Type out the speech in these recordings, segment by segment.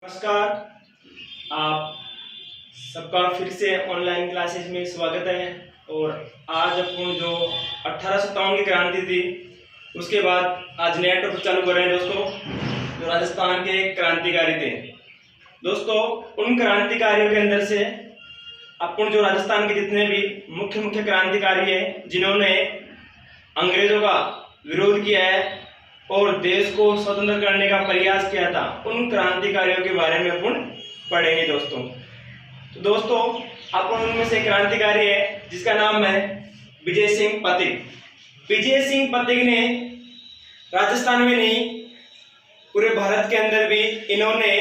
नमस्कार। आप सबका फिर से ऑनलाइन क्लासेस में स्वागत है। और आज अपन जो 1857 की क्रांति थी उसके बाद आज नया टॉपिक चालू कर रहे हैं दोस्तों, जो राजस्थान के क्रांतिकारी थे। दोस्तों, उन क्रांतिकारियों के अंदर से अपन जो राजस्थान के जितने भी मुख्य मुख्य क्रांतिकारी हैं जिन्होंने अंग्रेजों का विरोध किया है और देश को स्वतंत्र करने का प्रयास किया था, उन क्रांतिकारियों के बारे में अपन पढ़ेंगे दोस्तों। तो दोस्तों, अपन उनमें से क्रांतिकारी है जिसका नाम है विजय सिंह पथिक। विजय सिंह पथिक ने राजस्थान में नहीं पूरे भारत के अंदर भी इन्होंने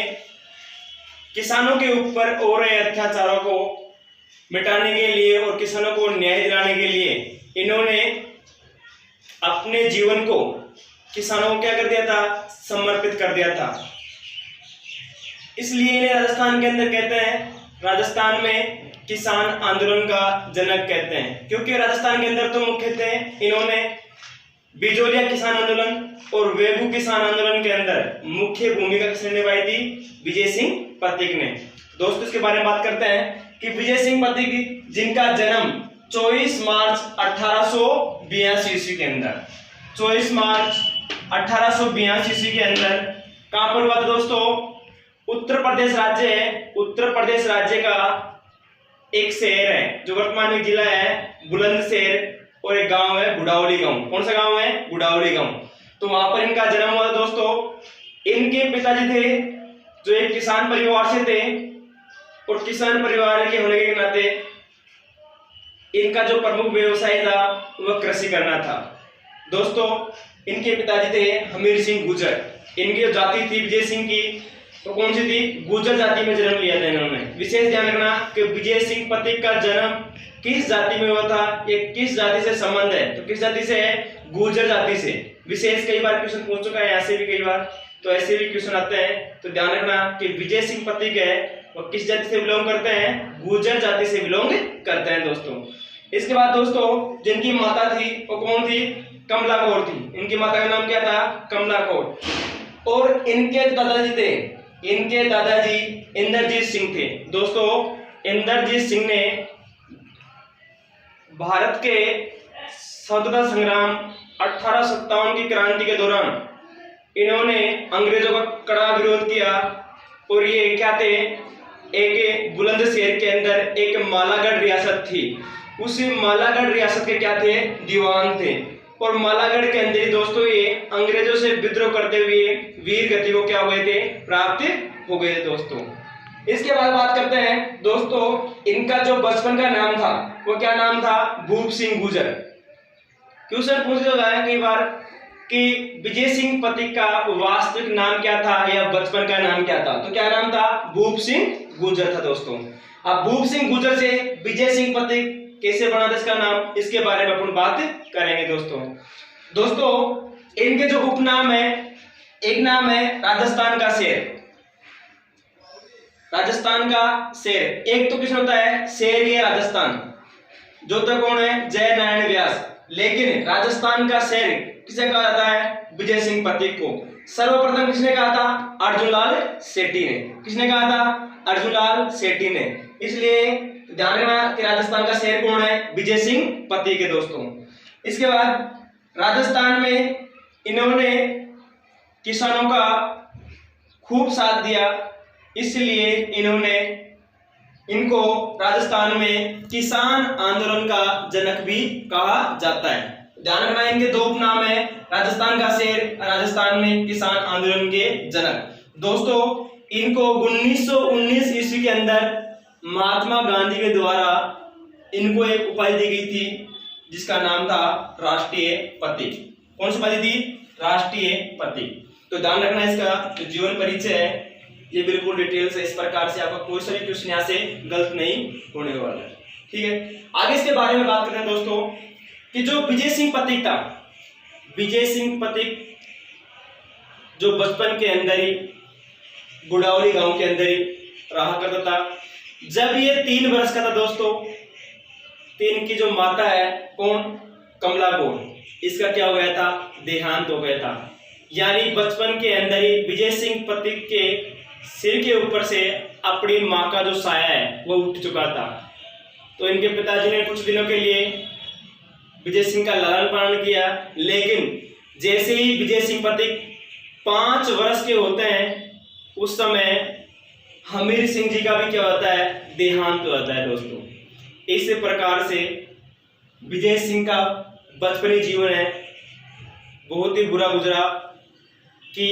किसानों के ऊपर हो रहे अत्याचारों को मिटाने के लिए और किसानों को न्याय दिलाने के लिए इन्होंने अपने जीवन को किसानों को क्या कर दिया था, समर्पित कर दिया था। इसलिए इन्हें राजस्थान के अंदर कहते हैं, राजस्थान में किसान आंदोलन का जनक कहते हैं, क्योंकि राजस्थान के अंदर तो मुख्य थे इन्होंने बिजोलिया किसान आंदोलन और वेबू किसान आंदोलन के अंदर मुख्य भूमिका किसने निभाई थी, विजय सिंह पथिक ने। दोस्तों, इसके बारे में बात करते हैं कि विजय सिंह पथिक जिनका जन्म 24 मार्च 1882 ईस्वी के अंदर 24 मार्च 1882 ईस्वी के अंदर कहां पर हुआ था दोस्तों, उत्तर प्रदेश राज्य है। उत्तर प्रदेश राज्य का एक शहर है जो वर्तमान में जिला है बुलंदशहर, और एक गांव है गुड़ावली गांव। कौन सा गांव है? गुड़ावली गांव। तो वहां पर इनका जन्म हुआ दोस्तों। इनके पिताजी थे जो एक किसान परिवार से थे, और किसान परिवार के होने के नाते इनका जो प्रमुख व्यवसाय था वह कृषि करना था। दोस्तों, इनके पिताजी थे हमीर सिंह गुर्जर। इनकी जो जाति थी विजय सिंह की, तो कौन सी थी? गुर्जर जाति में जन्म लिया था इन्होंने। विशेष ध्यान रखना कि विजय सिंह पथिक का जन्म किस जाति में हुआ था, ये किस जाति से संबंध है, तो किस जाति से है? गुर्जर जाति से। विशेष कई बार क्वेश्चन पूछ चुका है ऐसे भी कई बार, तो ऐसे भी क्वेश्चन आते हैं। तो ध्यान रखना कि विजय सिंह पथिक है वो किस जाति से बिलोंग करते हैं? गुर्जर जाति से बिलोंग करते हैं दोस्तों। इसके बाद दोस्तों, जिनकी माता थी वो कौन थी? कमला कौर थी। इनकी माता का नाम क्या था? कमला कौर। और इनके दादाजी थे, इनके दादाजी इंद्रजीत सिंह थे। दोस्तों, इंद्रजीत सिंह ने भारत के स्वतंत्रता संग्राम 1857 की क्रांति के दौरान इन्होंने अंग्रेजों का कड़ा विरोध किया। और ये क्या थे? एक बुलंदशहर के अंदर एक मालागढ़ रियासत थी, उस मालागढ़ रियासत के क्या थे? दीवान थे। और मालागढ़ के अंदर ही दोस्तों ये अंग्रेजों से विद्रोह करते हुए वीर गति को क्या हुए थे? प्राप्त हो गए दोस्तों। इसके बाद बात करते हैं दोस्तों, इनका जो बचपन का नाम था वो क्या नाम था? भूप सिंह गुर्जर। क्वेश्चन पूछ लिया है कई बार कि विजय सिंह पथिक का वास्तविक नाम क्या था या बचपन का नाम क्या था, तो क्या नाम था? भूप सिंह गुर्जर था दोस्तों। अब भूप सिंह गुर्जर से विजय सिंह पथिक कैसे बना था इसका नाम, इसके बारे में अपन बात करेंगे दोस्तों। इनके जो उपनाम है, एक नाम है राजस्थान का शेर। राजस्थान का शेर, एक तो किस होता है? शेर ये राजस्थान, जो तो कौन है? जय नारायण व्यास। लेकिन राजस्थान का शेर किसे कहा जाता है? विजय सिंह पथिक को। सर्वप्रथम किसने कहा था? अर्जुनलाल सेठी ने। किसने कहा था? अर्जुनलाल सेठी ने। इसलिए ध्यान रखना कि राजस्थान का शेर कौन है? विजय सिंह पथिक है दोस्तों। इसके बाद राजस्थान में इन्होंने किसानों का खूब साथ दिया, इसलिए इनको राजस्थान में किसान आंदोलन का जनक भी कहा जाता है। ध्यान रखना, इनके दो उपनाम है, राजस्थान का शेर, राजस्थान में किसान आंदोलन के जनक। दोस्तों, इनको 1919 ईस्वी के अंदर महात्मा गांधी के द्वारा इनको एक उपाधि दी गई थी जिसका नाम था राष्ट्रीय पथिक। कौन सी उपाधि थी? राष्ट्रीय पथिक। तो ध्यान रखना, इसका जो जीवन परिचय है ये बिल्कुल डिटेल से इस प्रकार से आपका कोई सा भी क्वेश्चन यहाँ से गलत नहीं होने वाला है। ठीक है, आगे इसके बारे में बात करते हैं दोस्तों कि जो विजय सिंह पथिक था, विजय सिंह पथिक जो बचपन के अंदर ही गुड़ावली गांव के अंदर ही रहा करता था। जब ये 3 वर्ष का था दोस्तों, तो इनकी जो माता है कौन? कमला कौर, इसका क्या हो गया था? देहांत हो गया था। यानी बचपन के अंदर ही विजय सिंह पथिक के सिर के ऊपर से अपनी माँ का जो साया है वो उठ चुका था। तो इनके पिताजी ने कुछ दिनों के लिए विजय सिंह का लालन पालन किया, लेकिन जैसे ही विजय सिंह पथिक 5 वर्ष के होते हैं उस समय हमीर सिंह जी का भी क्या होता है, देहांत हो जाता है दोस्तों। इस प्रकार से विजय सिंह का बचपनी जीवन है बहुत ही बुरा गुजरा कि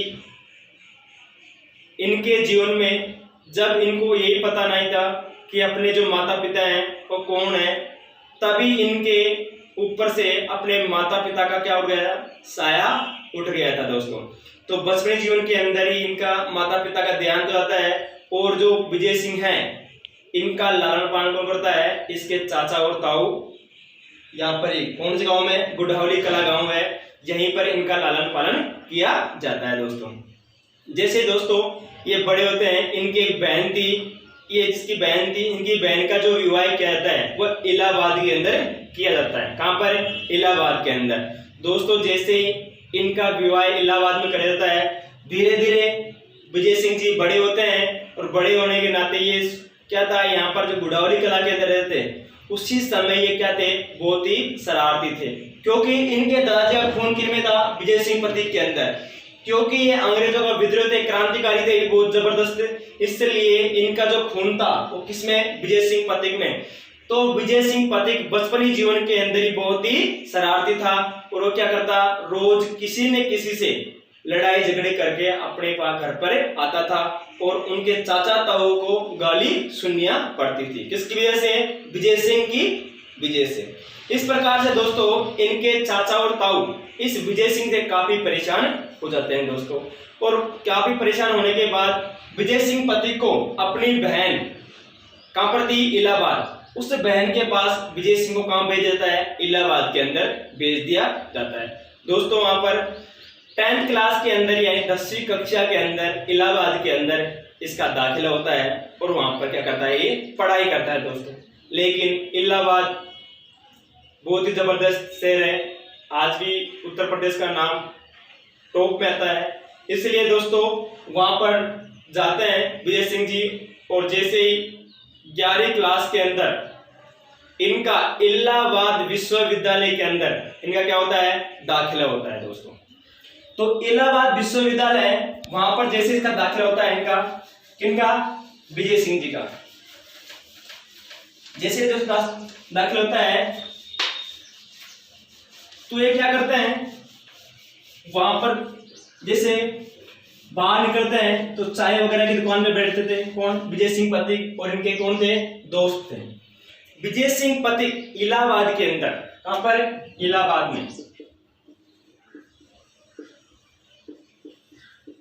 इनके जीवन में जब इनको यही पता नहीं था कि अपने जो माता पिता हैं वो कौन है, तभी इनके ऊपर से अपने माता पिता का क्या हो गया, साया उठ गया था दोस्तों। तो बचपन जीवन के अंदर ही इनका माता पिता का देहांत हो जाता है और जो विजय सिंह हैं इनका लालन पालन कौन करता है, इसके चाचा और ताऊ। यहाँ पर कौन से गांव में, गुड़हौली कला गांव है, यहीं पर इनका लालन पालन किया जाता है दोस्तों। जैसे दोस्तों ये बड़े होते हैं, इनकी एक बहन थी, ये जिसकी बहन थी, इनकी बहन का जो विवाह किया जाता है वो इलाहाबाद के अंदर किया जाता है। कहाँ पर, इलाहाबाद के अंदर दोस्तों। जैसे ही इनका विवाह इलाहाबाद में किया जाता है, धीरे धीरे विजय सिंह जी बड़े होते हैं और बड़े होने के नाते ये क्या था, यहाँ पर जो गुड़हौली कला के अंदर रहते उसी समय ये क्या थे, बहुत ही शरारती थे, क्योंकि इनके दादाजी का खून किनमें था, विजय सिंह पथिक के अंदर, क्योंकि ये अंग्रेजों का विद्रोह थे, क्रांतिकारी थे बहुत जबरदस्त, इसलिए इनका जो खून था वो किसमें, विजय सिंह पथिक में। तो विजय सिंह पथिक बचपनी जीवन के अंदर ही बहुत ही शरारती था और वो क्या करता, रोज किसी न किसी से लड़ाई झगड़े करके अपने घर पर आता था और उनके चाचा ताऊ को गाली सुननिया पड़ती थी। किसकी वजह से, विजय सिंह की वजह से। इस प्रकार से दोस्तों इनके चाचा और ताऊ इस विजय सिंह से काफी परेशान हो जाते हैं दोस्तों। और काफी परेशान होने के बाद विजय सिंह पथिक को अपनी बहन कहां पर थी, इलाहाबाद, उस बहन के पास विजय सिंह को कहां भेज देता है, इलाहाबाद के अंदर भेज दिया जाता है दोस्तों। वहां पर 10th क्लास के अंदर यानी 10वीं कक्षा के अंदर इलाहाबाद के अंदर इसका दाखिला होता है और वहां पर क्या करता है, ये पढ़ाई करता है दोस्तों। लेकिन इलाहाबाद बहुत ही जबरदस्त शहर है, आज भी उत्तर प्रदेश का नाम टॉप में आता है, इसलिए दोस्तों वहां पर जाते हैं विजय सिंह जी। और जैसे ही 11वीं क्लास के अंदर इनका इलाहाबाद विश्वविद्यालय के अंदर इनका क्या होता है, दाखिला होता है दोस्तों। तो इलाहाबाद विश्वविद्यालय वहां पर जैसे इसका दाखिला होता है इनका, किनका, विजय सिंह जी का, जैसे जो दाखिला होता है तो ये क्या करते हैं, वहां पर जैसे बाहर निकलते हैं तो चाय वगैरह की दुकान पे बैठते थे, कौन, विजय सिंह पथिक और इनके कौन थे, दोस्त थे। विजय सिंह पथिक इलाहाबाद के अंदर, कहां पर, इलाहाबाद में,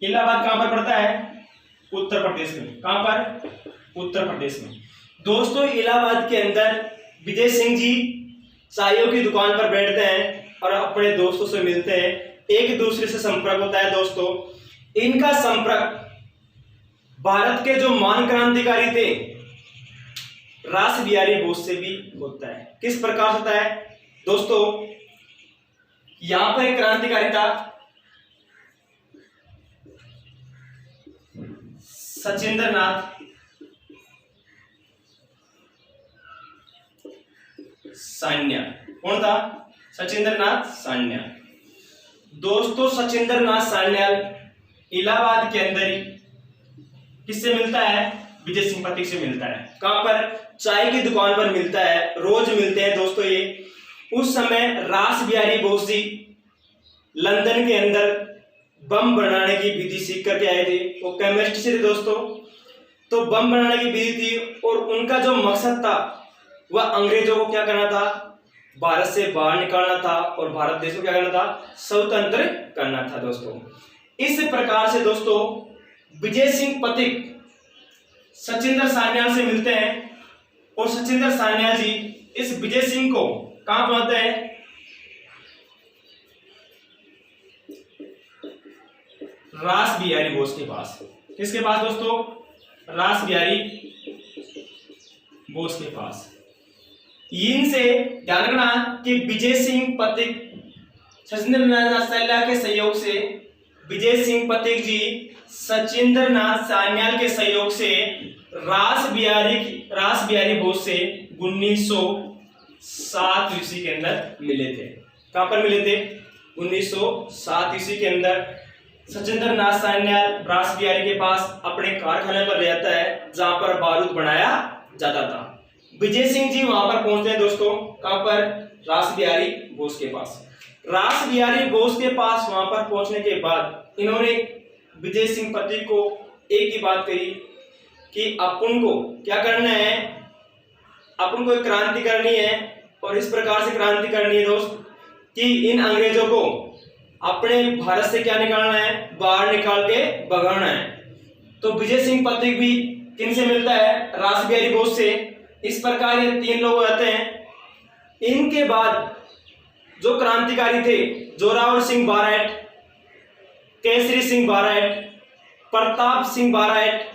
इलाहाबाद कहां पर पड़ता है, उत्तर प्रदेश में, कहां पर, उत्तर प्रदेश में दोस्तों। इलाहाबाद के अंदर विजय सिंह जी चायों की दुकान पर बैठते हैं और अपने दोस्तों से मिलते हैं, एक दूसरे से संपर्क होता है दोस्तों। इनका संपर्क भारत के जो महान क्रांतिकारी थे रास बिहारी बोस से भी होता है। किस प्रकार होता है दोस्तों, यहां पर एक क्रांतिकारी था सचिंद्र नाथ सान्या, कौन था, सचिंद्र नाथ सान्याल दोस्तों। सचिंद्र नाथ सान्याल इलाहाबाद के अंदर ही किससे मिलता है, विजय सिंह पथिक से मिलता है। कहां पर, चाय की दुकान पर मिलता है, रोज मिलते हैं दोस्तों ये। उस समय रास बिहारी बोस जी लंदन के अंदर बम बनाने की विधि सीख करके आए थे, वो केमिस्ट से थे दोस्तों। तो बम बनाने की विधि थी और उनका जो मकसद था वह अंग्रेजों को क्या करना था, भारत से बाहर निकालना था और भारत देश को क्या करना था, स्वतंत्र करना था दोस्तों। इस प्रकार से दोस्तों विजय सिंह पथिक सचिंद्र सान्याल से मिलते हैं और सचिंद्र सान्याल जी इस विजय सिंह को कहां पहुंचते हैं, रास बिहारी बोस के पास। किसके पास दोस्तों, रास बिहारी बोस के पास। इनसे ध्यान रखना कि विजय सिंह पथिक सचिंद्र नाथ सान्याल के सहयोग से विजय सिंह पथिक जी सचिंद्र नाथ सान्याल के सहयोग से रास बिहारी बोस से 1907 ईस्वी के अंदर मिले थे। कहां पर मिले थे? 1907 ईस्वी के अंदर सचिंद्र नाथ सान्याल रास बिहारी के पास अपने कारखाने पर रहता है जहां पर बारूद बनाया जाता था। विजय सिंह जी वहां पर पहुंचते हैं दोस्तों, कहां पर? रास बिहारी बोस के पास। रास बिहारी बोस के पास वहां पर पहुंचने के बाद इन्होंने विजय सिंह पथिक को एक ही बात कही कि अपन को क्या करना है, अपन को एक क्रांति करनी है और इस प्रकार से क्रांति करनी है दोस्त कि इन अंग्रेजों को अपने भारत से क्या निकालना है? बाहर निकाल के भगाना है। तो विजय सिंह पथिक भी किन से मिलता है? रास बिहारी बोस से। इस प्रकार ये तीन लोग आते हैं। इनके बाद जो क्रांतिकारी थे जोरावर सिंह बारैट, केसरी सिंह बारैट, प्रताप सिंह बारैट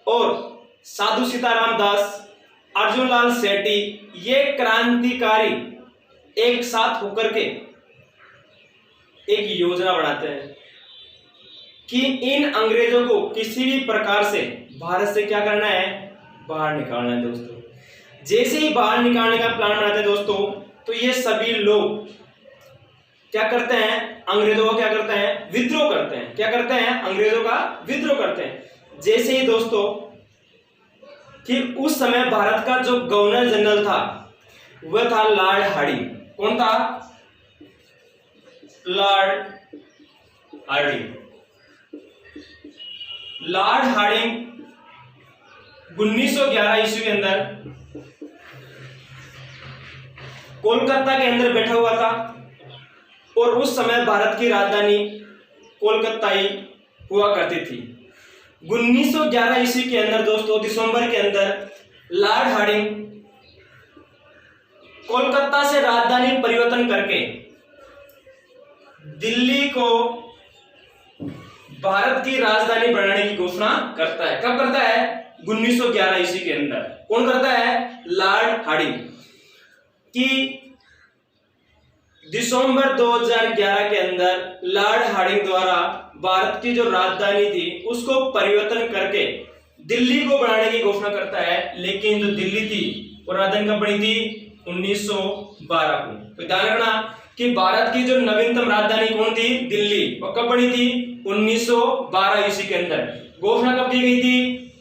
और साधु सीताराम दास, अर्जुन लाल सेठी, ये क्रांतिकारी एक साथ होकर के एक योजना बनाते हैं कि इन अंग्रेजों को किसी भी प्रकार से भारत से क्या करना है? बाहर निकालना है दोस्तों। जैसे ही बाहर निकालने का प्लान बनाते हैं दोस्तों, तो ये सभी लोग क्या करते हैं? अंग्रेजों का क्या करते हैं? विद्रोह करते हैं। क्या करते हैं? अंग्रेजों का विद्रोह करते हैं। जैसे ही दोस्तों कि उस समय भारत का जो गवर्नर जनरल था वह था लॉर्ड हार्डिंग। कौन था? Lord Hardinge. लॉर्ड हार्डिंग 1911 ईस्वी के अंदर कोलकाता के अंदर बैठा हुआ था और उस समय भारत की राजधानी कोलकाता ही हुआ करती थी। 1911 ईस्वी के अंदर दोस्तों दिसंबर के अंदर लॉर्ड हार्डिंग कोलकाता से राजधानी परिवर्तन करके दिल्ली को भारत की राजधानी बनाने की घोषणा करता है। कब करता है? 1911 ईस्वी के अंदर। कौन करता है? Lord Hardinge. कि दिसंबर 2011 के अंदर लॉर्ड हार्डिंग द्वारा भारत की जो राजधानी थी उसको परिवर्तन करके दिल्ली को बनाने की घोषणा करता है। लेकिन जो दिल्ली थी वो राजधानी कब बनी थी? 1912 को। तो ध्यान रखना कि भारत की जो नवीनतम राजधानी कौन थी? दिल्ली। और कब बनी थी? 1912 ईस्वी के अंदर। घोषणा कब की गई थी?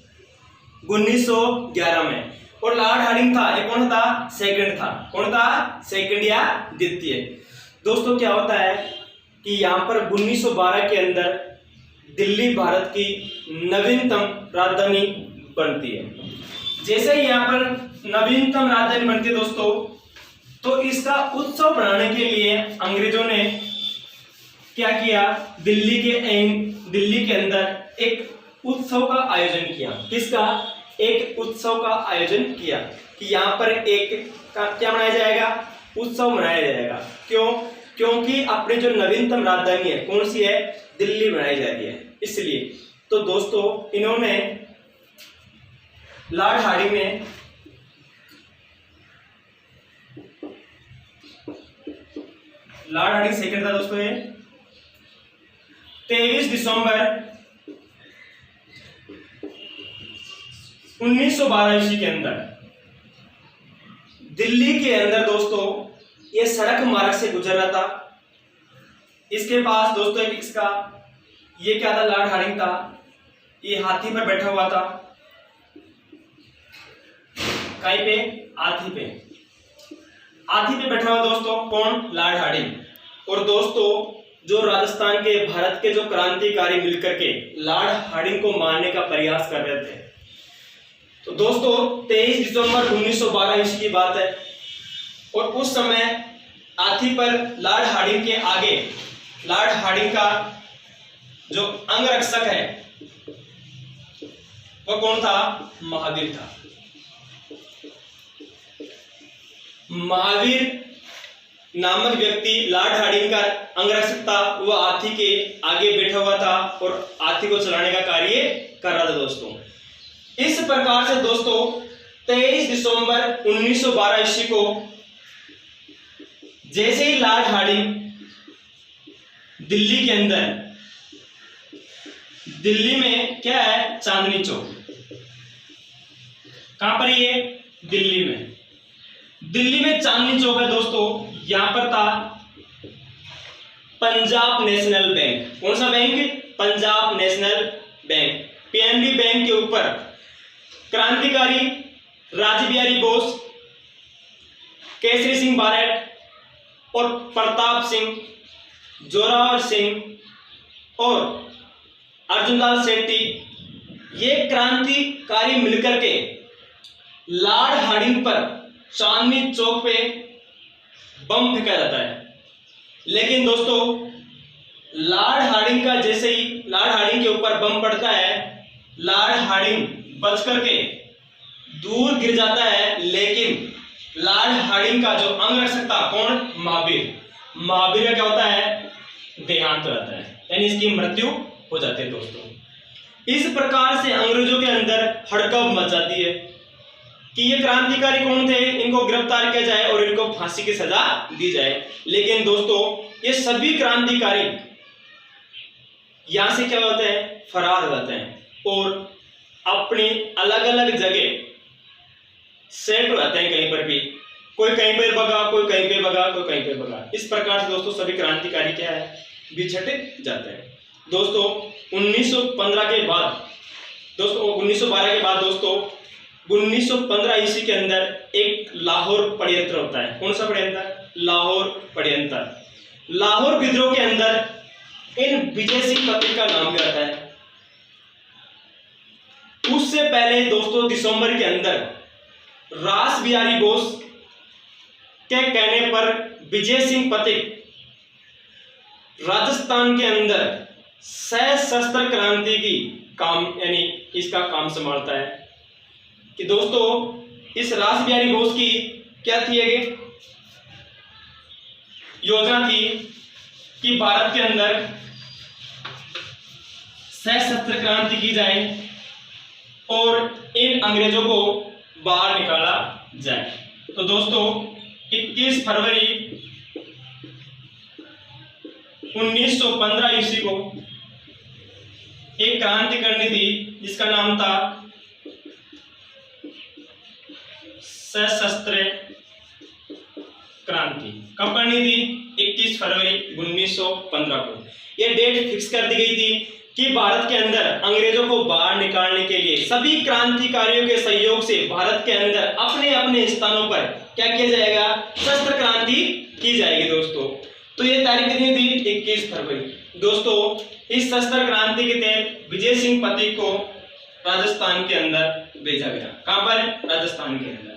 1911 में। और लॉर्ड हार्डिंग था, ये कौन था? सेकंड था। कौन था? सेकंड या द्वितीय। दोस्तों क्या होता है कि यहाँ पर 1912 के अंदर दिल्ली भारत की नवीनतम राजधानी बनती है। जैसे ही यहाँ पर नवीनतम राजधानी बनती है दोस्तों, तो इसका उत्सव बनाने के लिए अंग्रेजों ने क्या किया? दिल्ली के अंदर एक उत्सव का आयोजन किया। किसका? एक उत्सव का आयोजन किया कि यहाँ पर एक क्या मनाया जाएगा? उत्सव मनाया जाएगा। क्यों? क्योंकि अपनी जो नवीनतम राजधानी है कौन सी है? दिल्ली बनाई जा रही है, इसलिए। तो दोस्तों इन्होंने लॉर्ड हार्डिंग ने सेकंड था दोस्तों ये 23 दिसंबर 1912 ईस्वी के अंदर दिल्ली के अंदर दोस्तों ये सड़क मार्ग से गुजर रहा था। इसके पास दोस्तों एक इसका ये क्या था? लॉर्ड हार्डिंग था। ये हाथी पर बैठा हुआ था। कहीं पे? हाथी पे बैठा हुआ दोस्तों। कौन? Lord Hardinge. और दोस्तों जो राजस्थान के भारत के जो क्रांतिकारी मिलकर के लॉर्ड हार्डिंग को मारने का प्रयास कर रहे थे। तो दोस्तों 23 दिसंबर 1912 ईस्वी की बात है और उस समय हाथी पर लॉर्ड हार्डिंग के आगे लॉर्ड हार्डिंग का जो अंगरक्षक है वह कौन था? महावीर था। महावीर नामक व्यक्ति लॉर्ड हार्डिंग का अंगरक्षक था। वह हाथी के आगे बैठा हुआ था और हाथी को चलाने का कार्य कर रहा था दोस्तों। इस प्रकार से दोस्तों 23 दिसंबर 1912 ईस्वी को जैसे ही लॉर्ड हार्डिंग दिल्ली के अंदर दिल्ली में क्या है, चांदनी चौक। कहां पर ये, दिल्ली में। दिल्ली में चांदनी चौक है दोस्तों। यहां पर था पंजाब नेशनल बैंक। कौन सा bank, Punjab national bank. PNB bank के ऊपर क्रांतिकारी रासबिहारी बोस, केसरी सिंह बारेट और प्रताप सिंह, जोरावर सिंह और अर्जुनलाल शेट्टी, ये क्रांतिकारी मिलकर के लॉर्ड हार्डिंग पर चांदनी चौक पे बम फेंका जाता है। लेकिन दोस्तों लॉर्ड हार्डिंग का जैसे ही लॉर्ड हार्डिंग के ऊपर बम पड़ता है, लॉर्ड हार्डिंग बच करके दूर गिर जाता है। लेकिन लॉर्ड हार्डिंग का जो अंग रक्षक था, कौन, महावीर का क्या होता है, देहांत हो जाता है, यानी इसकी मृत्यु हो जाती है दोस्तों। इस प्रकार से अंग्रेजों के अंदर हड़कंप मच जाती है कि ये क्रांतिकारी कौन थे, इनको गिरफ्तार किया जाए और इनको फांसी की सजा दी जाए। लेकिन दोस्तों ये सभी क्रांतिकारी यहां से क्या होते हैं, फरार हो जाते हैं और अपनी अलग अलग जगह सेट हो जाते हैं। कहीं पर भी कोई कहीं पर भगा, कोई कहीं पे भगा, कोई कहीं पे भगा। इस प्रकार से दोस्तों सभी क्रांतिकारी क्या है, बिछड़ जाते हैं। दोस्तों 1915 के बाद दोस्तों 1912 के बाद दोस्तों 1915 ईस्वी के अंदर एक लाहौर षड्यंत्र होता है। कौन सा षड्यंत्र, लाहौर षड्यंत्र। लाहौर विद्रोह के अंदर इन विजय सिंह पत्रिक का नाम भी आता है। उससे पहले दोस्तों दिसंबर के अंदर रासबिहारी बोस के कहने पर विजय सिंह पथिक राजस्थान के अंदर सशस्त्र क्रांति की काम यानी इसका काम संभालता है। कि दोस्तों इस रासबिहारी बोस की क्या थी, योजना थी कि भारत के अंदर सशस्त्र क्रांति की जाए और इन अंग्रेजों को बाहर निकाला जाए। तो दोस्तों 21 फरवरी 1915 ईस्वी को एक क्रांति करनी थी जिसका नाम था सशस्त्र क्रांति। कब करनी थी, 21 फरवरी 1915 को। यह डेट फिक्स कर दी गई थी कि भारत के अंदर अंग्रेजों को बाहर निकालने के लिए सभी क्रांतिकारियों के सहयोग से भारत के अंदर अपने अपने स्थानों पर क्या किया जाएगा, सशस्त्र क्रांति की जाएगी दोस्तों। तो ये तारीख कितनी थी, 21 फरवरी। दोस्तों इस सशस्त्र क्रांति के तहत विजय सिंह पथिक को राजस्थान के अंदर भेजा गया। कहां पर, राजस्थान के अंदर।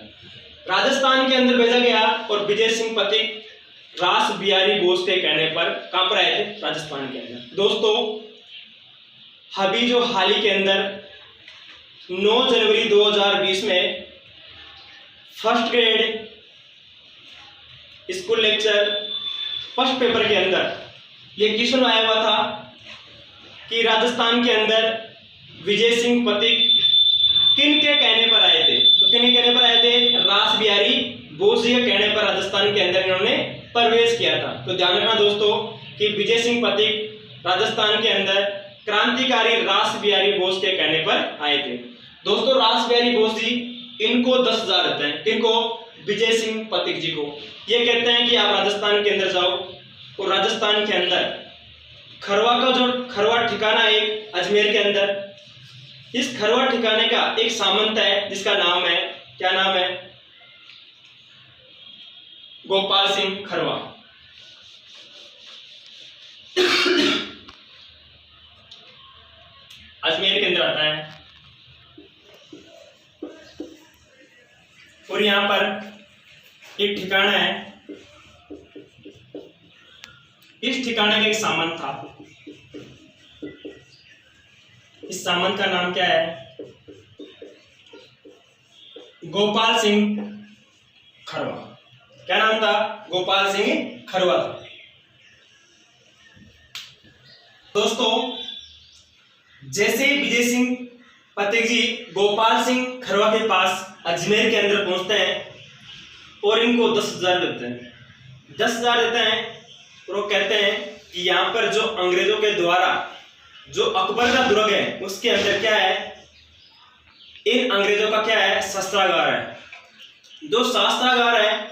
राजस्थान के अंदर भेजा गया और विजय सिंह पथिक रासबिहारी बोस के कहने पर कहां पर आए थे, राजस्थान के अंदर। दोस्तों अभी जो हाल ही के अंदर 9 जनवरी 2020 में first grade school lecture first paper के अंदर ये क्वेश्चन आया हुआ था कि राजस्थान के अंदर विजय सिंह पथिक किन के कहने पर आए थे। तो किन के कहने पर आए थे, रासबिहारी बोस जी के कहने पर राजस्थान के अंदर इन्होंने प्रवेश किया था। तो ध्यान रखना दोस्तों कि विजय सिंह पथिक राजस्थान के अंदर क्रांतिकारी रासबिहारी बोस के कहने पर आए थे। दोस्तों रासबिहारी बोस जी इनको 10,000 देते हैं, किनको, विजय सिंह पथिक जी को। ये कहते हैं कि आप राजस्थान के अंदर जाओ और राजस्थान के अंदर खरवा का जो खरवा ठिकाना है एक अजमेर के अंदर, इस खरवा ठिकाने का एक सामंत है जिसका नाम है, क्या नाम है, गोपाल सिंह खरवा। अजमेर के अंदर आता है और यहां पर एक ठिकाना है। इस ठिकाने का एक सामंत था। इस सामंत का नाम क्या है, गोपाल सिंह खरवा। क्या नाम था, गोपाल सिंह खरवा था। दोस्तों जैसे ही विजय सिंह पथिक जी गोपाल सिंह खरवा के पास अजमेर के अंदर पहुंचते हैं और इनको 10,000 देते हैं, 10,000 देते हैं और वो कहते हैं कि यहाँ पर जो अंग्रेजों के द्वारा जो अकबर का दुर्ग है उसके अंदर क्या है, इन अंग्रेजों का क्या है, शस्त्रागार है। जो शस्त्रागार है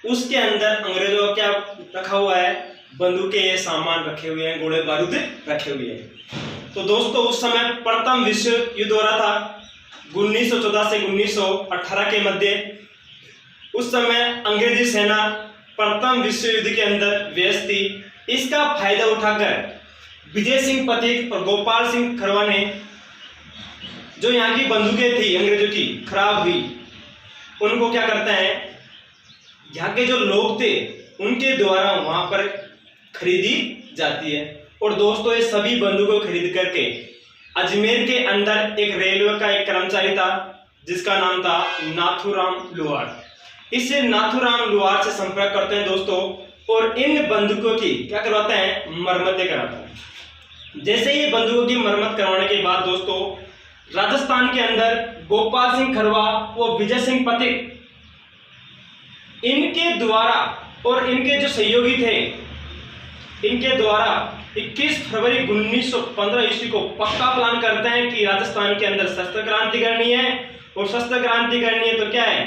उसके अंदर अंग्रेजों का क्या रखा हुआ है, बंदूकें, सामान रखे हुए हैं, गोले बारूद रखे हुए हैं। तो दोस्तों उस समय प्रथम विश्व युद्ध हो रहा था 1914 से 1918 के मध्य। उस समय अंग्रेजी सेना प्रथम विश्व युद्ध के अंदर व्यस्त थी। इसका फायदा उठाकर विजय सिंह पथिक और गोपाल सिंह खरवा ने, जो यहाँ की बंदूकें थी अंग्रेजों की खराब हुई, उनको क्या करते हैं, यहाँ के जो लोग थे उनके द्वारा वहां पर खरीदी जाती है। और दोस्तों ये सभी बंदूकों को खरीद करके अजमेर के अंदर एक रेलवे का एक कर्मचारी था जिसका नाम था नाथूराम लुहार। इस नाथूराम लुहार से संपर्क करते हैं दोस्तों, और इन बंदूकों की क्या करवाते हैं, मरम्मतें कराते हैं। जैसे ये बंदूकों की मरम्मत करवाने के बाद दोस्तों राजस्थान के अंदर गोपाल सिंह खरवा और विजय सिंह पथिक, इनके द्वारा और इनके जो सहयोगी थे, इनके द्वारा 21 फरवरी 1915 ईस्वी को पक्का प्लान करते हैं कि राजस्थान के अंदर शस्त्र क्रांति करनी है। और शस्त्र क्रांति करनी है तो क्या है,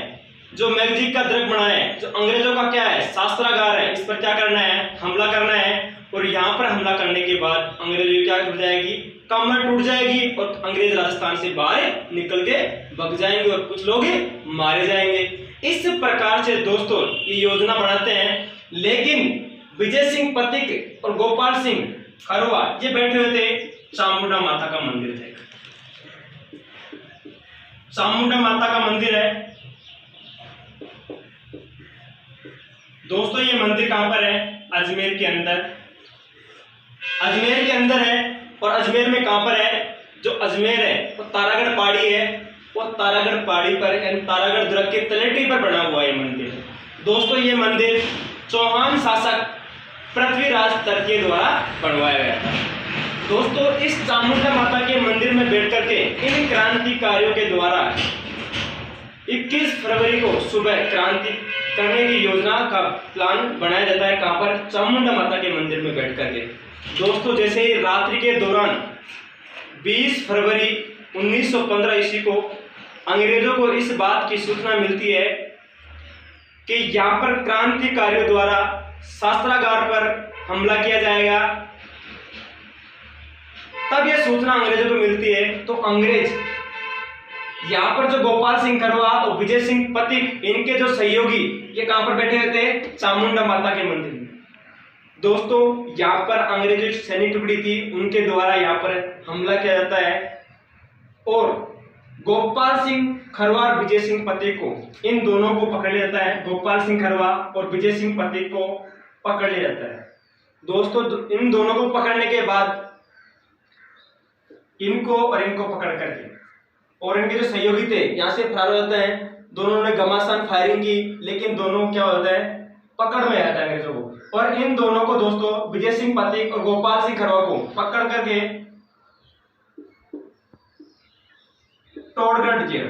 जो मैगजीक का दुर्ग बना है, जो अंग्रेजों का क्या है, शस्त्रागार है, इस पर क्या करना है, हमला करना है। और यहाँ पर हमला करने के बाद अंग्रेजों की क्या हो जाएगी, कमर टूट जाएगी और अंग्रेज राजस्थान से बाहर निकल के भाग जाएंगे और कुछ लोग मारे जाएंगे। इस प्रकार से दोस्तों ये योजना बनाते हैं। लेकिन विजय सिंह पथिक और गोपाल सिंह खरवा ये बैठे हुए थे चामुंडा माता का मंदिर थे। चामुंडा माता का मंदिर है दोस्तों। ये मंदिर कहां पर है, अजमेर के अंदर, अजमेर के अंदर है। और अजमेर में कहां पर है, जो अजमेर है वो तारागढ़ पहाड़ी है, वो तारागढ़ पहाड़ी पर यानी तारागढ़ दुर्ग के तलेटी पर बना हुआ है मंदिर। दोस्तों ये मंदिर चौहान शासक पृथ्वीराज तर के द्वारा बनवाया गया था। दोस्तों इस चामुंडा माता के मंदिर में बैठ करके इन क्रांतिकारियों के द्वारा 21 फरवरी को सुबह क्रांति करने की योजना का प्लान बनाया जाता है। कहां पर, चामुंडा माता के मंदिर में बैठ करके। दोस्तों जैसे ही रात्रि के दौरान 20 फरवरी 1915 ईस्वी को अंग्रेजों को इस बात की सूचना मिलती है कि यहाँ पर क्रांतिकारियों द्वारा शस्त्रागार पर हमला किया जाएगा। तब यह सूचना अंग्रेजों को मिलती है तो अंग्रेज यहाँ पर जो गोपाल सिंह खरवा और विजय सिंह पथिक, इनके जो सहयोगी, ये कहां पर बैठे हुए थे, चामुंडा माता के मंदिर में। दोस्तों यहाँ पर अंग्रेजों की सैनिक टुकड़ी थी, उनके द्वारा यहाँ पर हमला किया जाता है और गोपाल सिंह खरवा और विजय सिंह पथिक को, इन दोनों को पकड़ लिया जाता है। गोपाल सिंह खरवा और विजय सिंह पथिक को पकड़ लिया जाता है। दोस्तों इन दोनों को पकड़ने के बाद इनको और इनको पकड़ करके और इनके जो सहयोगी थे यहाँ से फरार हो जाते हैं। दोनों ने घमासान फायरिंग की, लेकिन दोनों क्या होता है, पकड़ में आता है अंग्रेजों को। और इन दोनों को दोस्तों विजय सिंह पथिक और गोपाल सिंह खरवा को पकड़ करके टोडगढ़ जेल,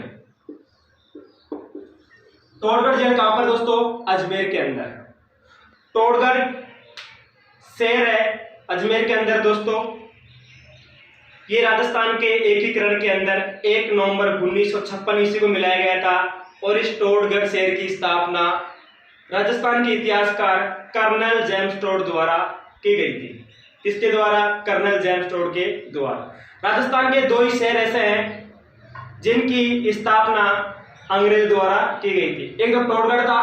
टोडगढ़ जेल कहां पर दोस्तों, अजमेर के अंदर। टोडगढ़ शहर है अजमेर के अंदर। दोस्तों ये राजस्थान के एकीकरण के अंदर 1 नवंबर 1956 ईस्वी को मिलाया गया था। और इस टोडगढ़ शहर की स्थापना राजस्थान के इतिहासकार कर्नल जेम्स टोड द्वारा की गई थी। किसके द्वारा, कर्नल जेम्स टोड के द्वारा। राजस्थान के 2 ही शहर ऐसे हैं जिनकी स्थापना अंग्रेज द्वारा की गई थी। एक तो टोडगढ़ था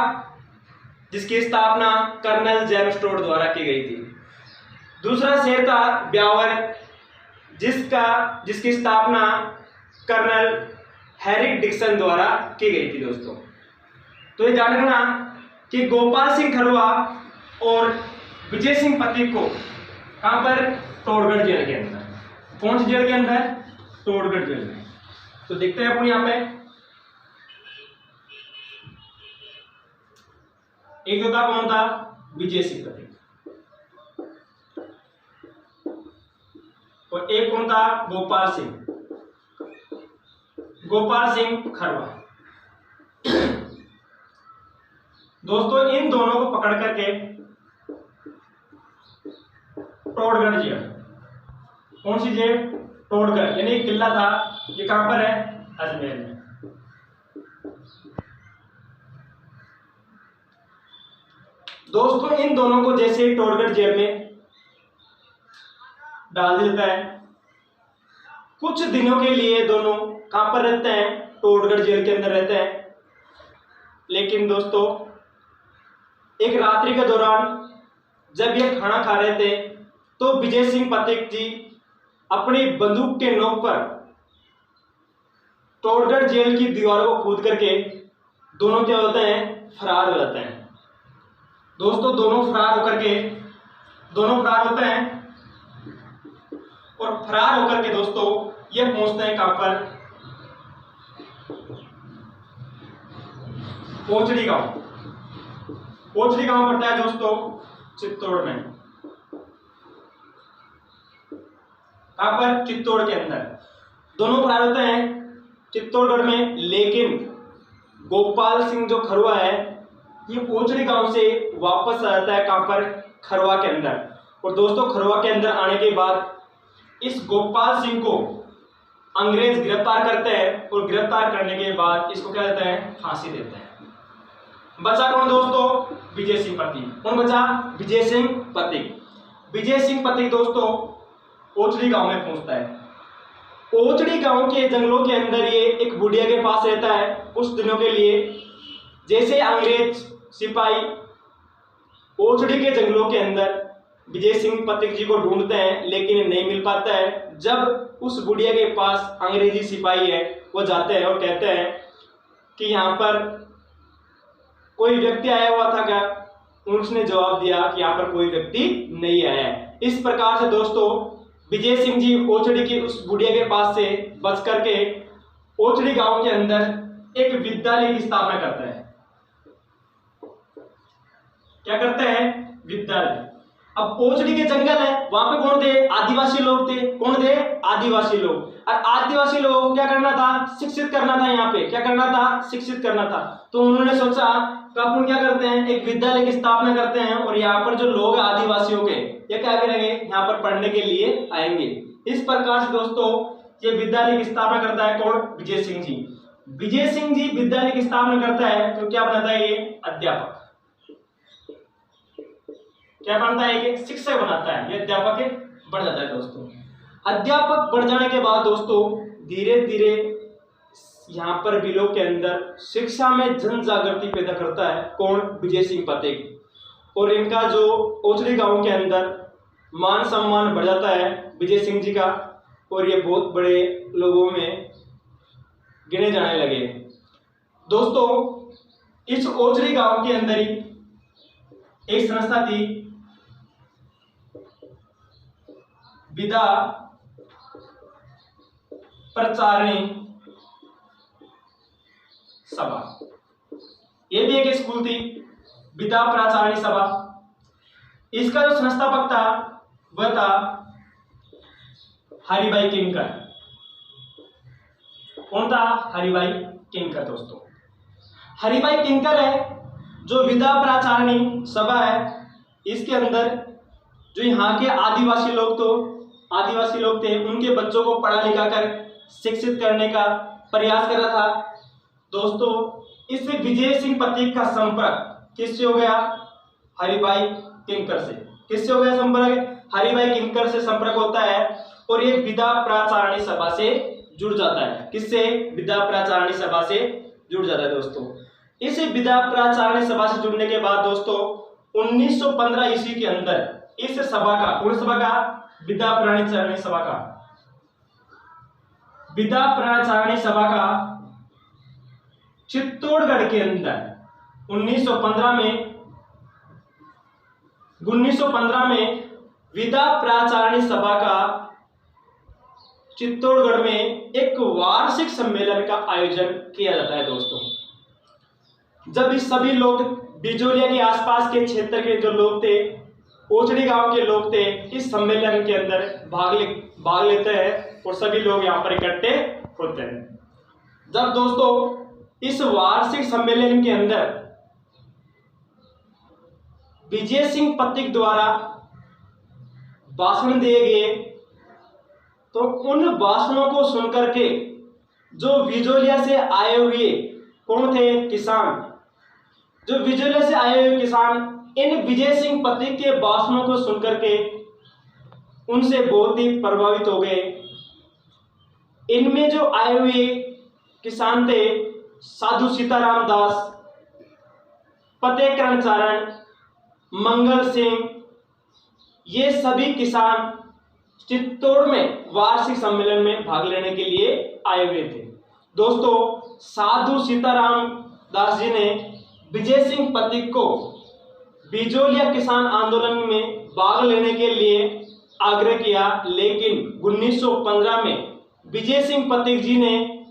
जिसकी स्थापना कर्नल जेम्स टोड द्वारा की गई थी। दूसरा शहर था ब्यावर जिसकी स्थापना कर्नल हैरिक डिक्सन द्वारा की गई थी। दोस्तों तो ये ध्यान रखना कि गोपाल सिंह खरवा और विजय सिंह पथिक को कहां पर, टोडगढ़ जेल के अंदर। कौन सी जेल के अंदर, टोडगढ़ जेल में। तो देखते हैं अपन यहाँ पे एक तो था कौन था, विजय सिंह पथिक, और एक कौन था, गोपाल सिंह खरवा। दोस्तों इन दोनों को पकड़ करके टोडगढ़ जेल कौन सी जेल? टोडगढ़, यानी किला था, ये कहां पर है? अजमेर में। दोस्तों इन दोनों को जैसे टोडगढ़ जेल में डाल देता है, कुछ दिनों के लिए दोनों कहां पर रहते हैं? टोडगढ़ जेल के अंदर रहते हैं। लेकिन दोस्तों एक रात्रि के दौरान जब ये खाना खा रहे थे तो विजय सिंह पथिक जी अपनी बंदूक के नोक पर टोडगढ़ जेल की दीवारों को कूद करके दोनों क्या होते हैं? फरार हो जाते हैं। दोस्तों दोनों फरार होते हैं और फरार होकर के दोस्तों ये पहुंचते हैं कहां पर? ओचड़ी गांव। ओचड़ी गांव पड़ता है दोस्तों चित्तौड़ में। कहां पर? चित्तौड़ के अंदर। दोनों फरार होते हैं चित्तौड़गढ़ में, लेकिन गोपाल सिंह जो खरुआ है ये ओचड़ी गांव से वापस आ जाता है कहां पर? खरुआ के अंदर। और दोस्तों खरुआ के अंदर आने के बाद इस गोपाल सिंह को अंग्रेज गिरफ्तार करते हैं और गिरफ्तार करने के बाद इसको क्या देते हैं? फांसी देते हैं। बचा कौन दोस्तों? विजय सिंह पथिक। कौन बचा? विजय सिंह पथिक। विजय सिंह पथिक दोस्तों ओचड़ी गांव में पहुंचता है। ओचड़ी गांव के जंगलों के अंदर ये एक बुढ़िया के पास रहता है कुछ दिनों के लिए। जैसे अंग्रेज सिपाही ओचड़ी के जंगलों के अंदर विजय सिंह पथिक जी को ढूंढते हैं लेकिन नहीं मिल पाता है। जब उस बुढ़िया के पास अंग्रेजी सिपाही है वो जाते हैं और कहते हैं कि यहाँ पर कोई व्यक्ति आया हुआ था क्या? उसने जवाब दिया कि यहाँ पर कोई व्यक्ति नहीं आया है। इस प्रकार से दोस्तों विजय सिंह जी ओचड़ी की उस बुढ़िया के पास से बच करके ओचड़ी गांव के अंदर एक विद्यालय की स्थापना करते हैं। क्या करते हैं? विद्यालय। अब ओचड़ी के जंगल है, वहां पे कौन थे? आदिवासी लोग थे। कौन थे? आदिवासी लोग। और आदिवासी लोगों को क्या करना था? शिक्षित करना था। यहाँ पे क्या करना था? शिक्षित करना था। तो उन्होंने सोचा कि अपन क्या करते हैं? एक विद्यालय की स्थापना करते हैं और यहाँ पर जो लोग आदिवासियों के ये क्या करेंगे? यहाँ पर पढ़ने के लिए आएंगे। इस प्रकार से दोस्तों ये विद्यालय की स्थापना करता है कौन? विजय सिंह जी। विजय सिंह जी विद्यालय की स्थापना करता है तो क्या बनता है? ये अध्यापक। क्या बनता है? ये शिक्षक बनाता है, ये अध्यापक बन जाता है दोस्तों। अध्यापक बन जाने के बाद दोस्तों धीरे धीरे यहाँ पर बिलों के अंदर शिक्षा में जन जागृति पैदा करता है कौन? विजय सिंह पथिक। और इनका जो ओचड़ी गांव के अंदर मान सम्मान बढ़ जाता है विजय सिंह जी का और ये बहुत बड़े लोगों में गिने जाने लगे। दोस्तों इस ओचड़ी गांव के अंदर ही एक संस्था थी विद्या प्रचारिणी सभा। ये भी एक स्कूल थी विद्या प्रचारिणी सभा। इसका जो संस्थापक था वह था हरिभाई किंकर। कौन था? हरिभाई किंकर। दोस्तों हरिभाई किंकर है जो विद्या प्रचारिणी सभा है, इसके अंदर जो यहाँ के आदिवासी लोग थे उनके बच्चों को पढ़ा लिखा कर शिक्षित करने का प्रयास कर रहा था। दोस्तों इस विजय सिंह पथिक का संपर्क किससे हो गया? हरिभाई किंकर से। किससे हो गया संपर्क? हरिभाई किंकर से संपर्क होता है और ये विद्या प्रचारिणी सभा से जुड़ जाता है। किससे? विद्या प्रचारिणी सभा से जुड़ जाता है दोस्तों। इस विद्या प्रचारिणी सभा से जुड़ने के बाद दोस्तों 1915 ईस्वी के अंदर इस सभा का, कौन सभा का? विद्या प्रचारिणी सभा का, विद्या प्रचारिणी सभा का चित्तौड़गढ़ के अंदर 1915 में विद्या प्रचारिणी सभा का चित्तौड़गढ़ में एक वार्षिक सम्मेलन का आयोजन किया जाता है दोस्तों। जब इस सभी लोग बिजोलिया के आसपास के क्षेत्र के जो लोग थे, ओचड़ी गांव के लोग थे, इस सम्मेलन के अंदर भाग लेते हैं और सभी लोग यहाँ पर इकट्ठे होते हैं। जब दोस्तों इस वार्षिक सम्मेलन के अंदर विजय सिंह पथिक द्वारा भाषण दिए गए तो उन भाषणों को सुनकर के जो बिजोलिया से आए हुए कौन थे, किसान, जो बिजोलिया से आए हुए किसान इन विजय सिंह पथिक के भाषणों को सुनकर के उनसे बहुत ही प्रभावित हो गए। इनमें जो आए हुए किसान थे साधु सीताराम दास, फतेहकरण चारण, मंगल सिंह, ये सभी किसान चित्तौड़ में वार्षिक सम्मेलन में भाग लेने के लिए आए हुए थे। दोस्तों, साधु सीताराम दास जी ने विजय सिंह पथिक को बिजोलिया किसान आंदोलन में भाग लेने के लिए आग्रह किया, लेकिन 1915 में विजय सिंह पथिक जी ने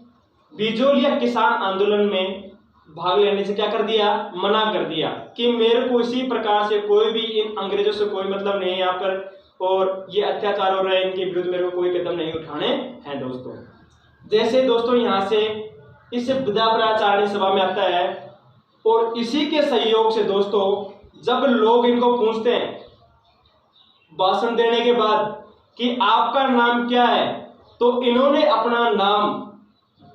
बिजोलिया किसान आंदोलन में भाग लेने से क्या कर दिया, मना कर दिया कि मेरे को इसी प्रकार से कोई भी इन अंग्रेजों से कोई मतलब नहीं है यहाँ पर, और ये अत्याचार हो रहे हैं, इनके विरुद्ध मेरे को कोई कदम नहीं उठाने हैं। दोस्तों, जैसे दोस्तों यहाँ से इस विद्यापराचार्य सभा में आता है, और इसी के सहयोग से दोस्तों जब लोग इनको पूछते हैं भाषण देने के बाद कि आपका नाम क्या है, तो इन्होंने अपना नाम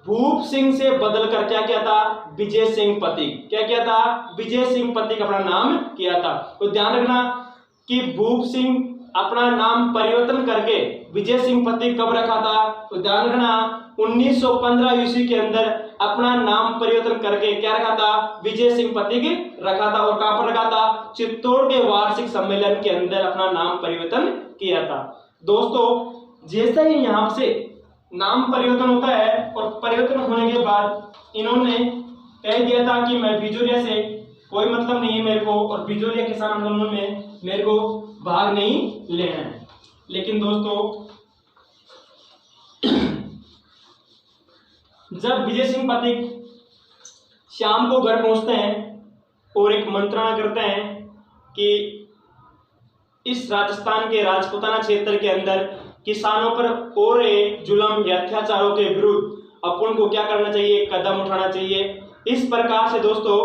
भूप सिंह से बदल कर क्या किया था, विजय सिंह पथिक, क्या किया था, विजय सिंह पथिक अपना नाम किया था। तो ध्यान रखना कि भूप सिंह अपना नाम परिवर्तन करके विजय सिंह पथिक कब रखा था, तो ध्यान रखना 1915 ईस्वी के अंदर अपना नाम परिवर्तन करके क्या रखा था, विजय सिंह पथिक रखा था। और कहां पर रखा था, चित्तौड़ के वार्षिक सम्मेलन के अंदर अपना नाम परिवर्तन किया था। दोस्तों, जैसा ही यहाँ से नाम परिवर्तन होता है और परिवर्तन होने के बाद इन्होंने कह दिया था कि मैं बिजोलिया से कोई मतलब नहीं है मेरे को, और बिजोलिया किसान आंदोलन में मेरे को भाग नहीं लेना है। लेकिन दोस्तों, जब विजय सिंह पथिक शाम को घर पहुंचते हैं और एक मंत्रणा करते हैं कि इस राजस्थान के राजपूताना क्षेत्र के अंदर किसानों पर हो रहे जुल्म या अत्याचारों के विरुद्ध अपन को क्या करना चाहिए, कदम उठाना चाहिए। इस प्रकार से दोस्तों